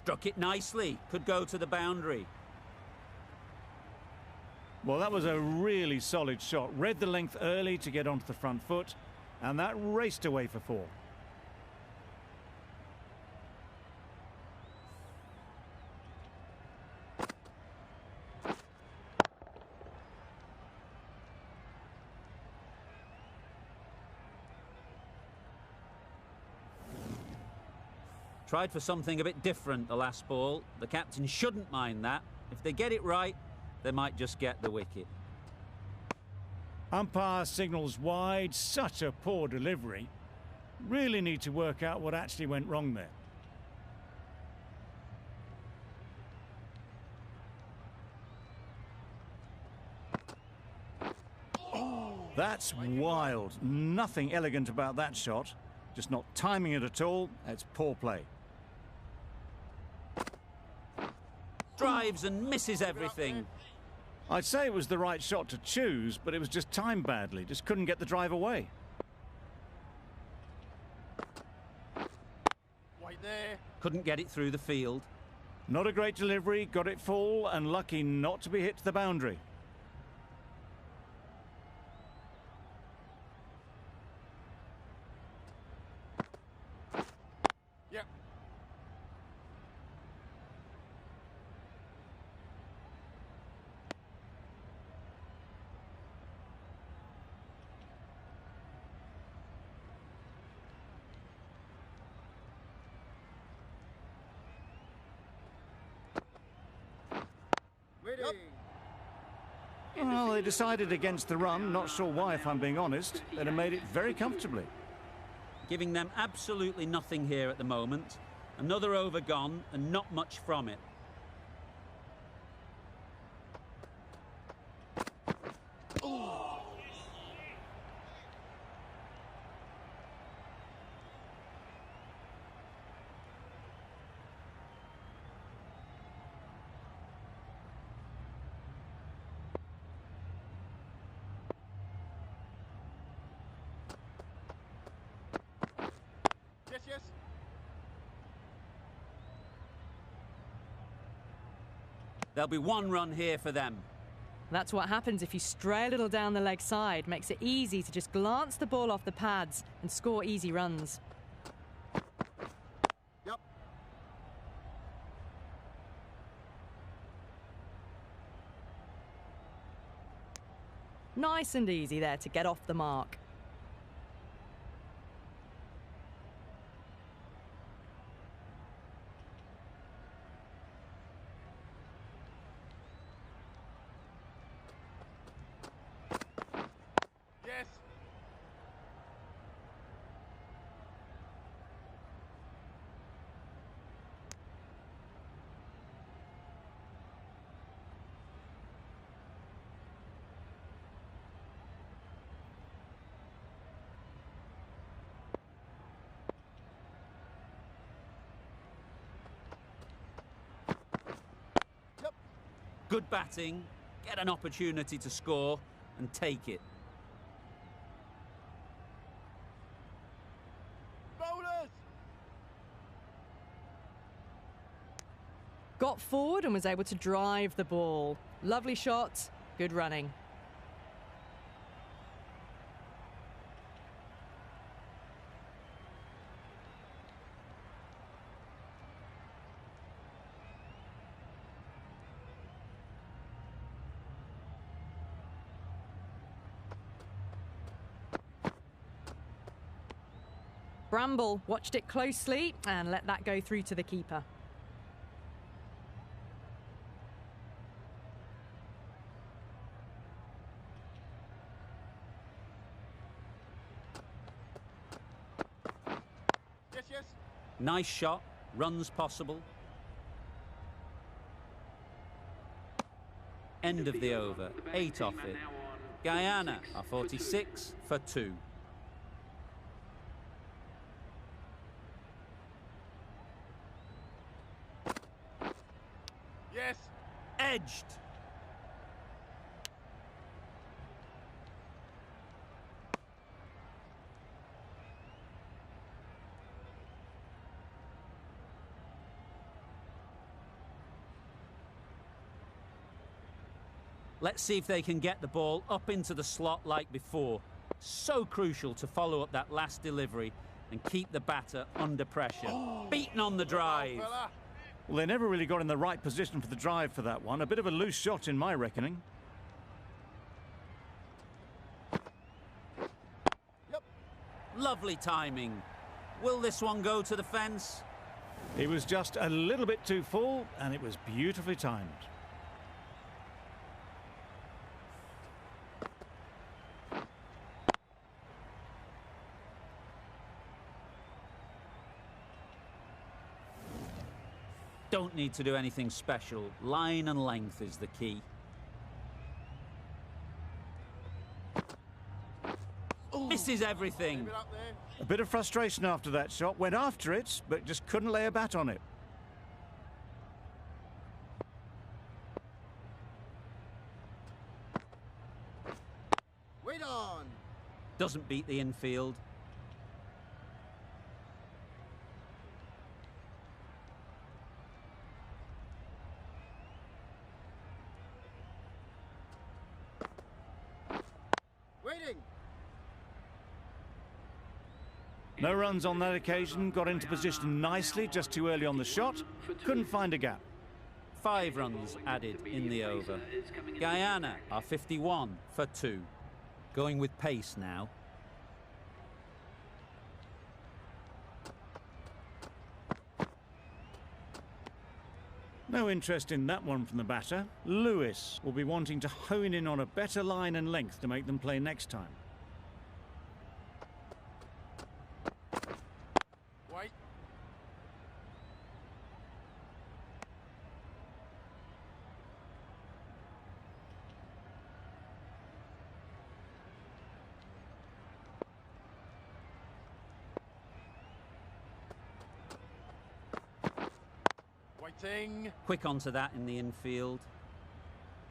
Struck it nicely. Could go to the boundary. Well, that was a really solid shot. Read the length early to get onto the front foot, and that raced away for 4. Tried for something a bit different the last ball. The captain shouldn't mind that. If they get it right, they might just get the wicket. Umpire signals wide. Such a poor delivery. Really need to work out what actually went wrong there. That's wild. Nothing elegant about that shot. Just not timing it at all. It's poor play. Drives and misses everything. I'd say it was the right shot to choose, but it was just timed badly. Just couldn't get the drive away. Right there. Couldn't get it through the field. Not a great delivery, got it full, and lucky not to be hit to the boundary. Yep. Ready. Well, they decided against the run. Not sure why, if I'm being honest. They'd have made it very comfortably. Giving them absolutely nothing here at the moment. Another over gone and not much from it. Yes, yes. There'll be 1 run here for them. That's what happens if you stray a little down the leg side. Makes it easy to just glance the ball off the pads and score easy runs. Yep. Nice and easy there to get off the mark. Yes. Yep. Good batting, get an opportunity to score and take it. Bowlers. Got forward and was able to drive the ball. Lovely shot, good running. Bramble watched it closely and let that go through to the keeper. Yes, yes. Nice shot, runs possible. End of the over, 8 off it. Guyana are 46 for 2. Yes. Edged. Let's see if they can get the ball up into the slot like before. So crucial to follow up that last delivery and keep the batter under pressure. Beaten on the drive. Well, they never really got in the right position for the drive for that one. A bit of a loose shot in my reckoning. Yep. Lovely timing. Will this one go to the fence? He was just a little bit too full, and it was beautifully timed. Don't need to do anything special. Line and length is the key. Misses everything. Leave it up there. A bit of frustration after that shot. Went after it, but just couldn't lay a bat on it. Wait on. Doesn't beat the infield. Waiting. No runs on that occasion. Got into position nicely, just too early on the shot. Couldn't find a gap. 5 runs added in the over. Guyana are 51 for 2. Going with pace now. No interest in that one from the batter. Lewis will be wanting to hone in on a better line and length to make them play next time. Wait. Waiting. Quick onto that in the infield.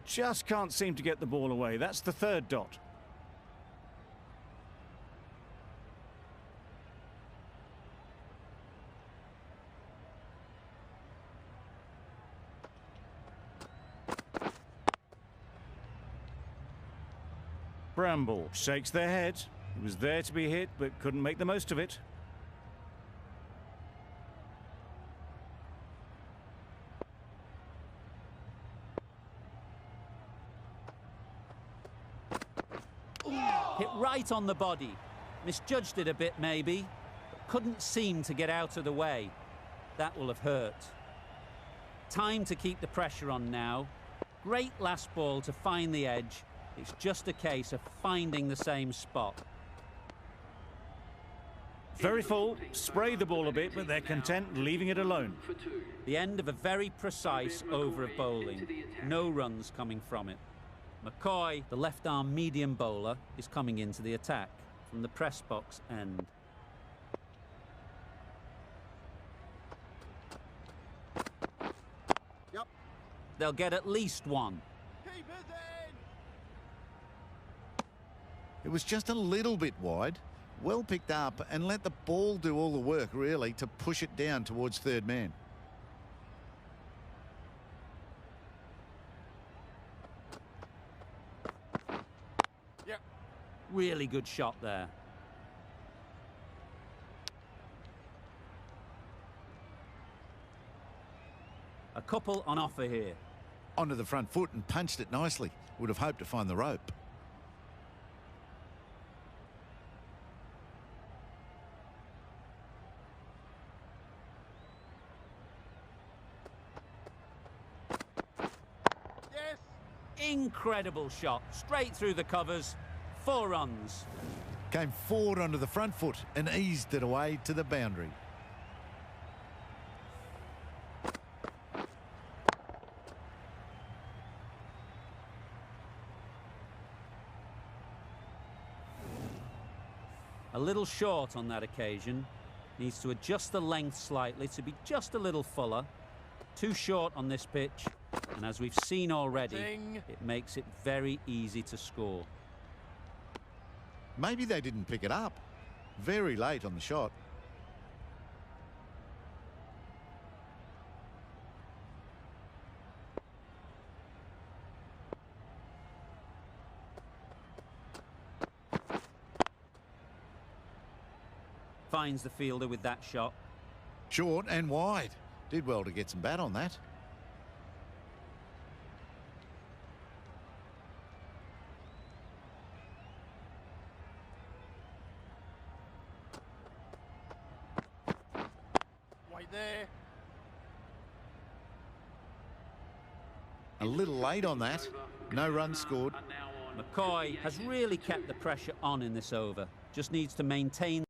Just can't seem to get the ball away. That's the third dot. Bramble shakes their head. He was there to be hit, but couldn't make the most of it. Hit right on the body. Misjudged it a bit maybe, but couldn't seem to get out of the way. That will have hurt. Time to keep the pressure on now. Great last ball to find the edge. It's just a case of finding the same spot. Very full, spray the ball a bit, but they're content leaving it alone. The end of a very precise over of bowling. No runs coming from it. McCoy, the left-arm medium bowler, is coming into the attack from the press box end. Yep. They'll get at least one. Keep it in. It was just a little bit wide. Well picked up and let the ball do all the work, really, to push it down towards third man. Yep. Really good shot there. A couple on offer here. Onto the front foot and punched it nicely. Would have hoped to find the rope. Yes. Incredible shot. Straight through the covers. 4 runs. Came forward onto the front foot and eased it away to the boundary. A little short on that occasion. Needs to adjust the length slightly to be just a little fuller. Too short on this pitch. And as we've seen already, Ding. it makes it very easy to score. Maybe they didn't pick it up. Very late on the shot. finds the fielder with that shot. Short and wide. Did well to get some bat on that. Wait there. A little late on that. No runs scored. McCoy has really kept the pressure on in this over. Just needs to maintain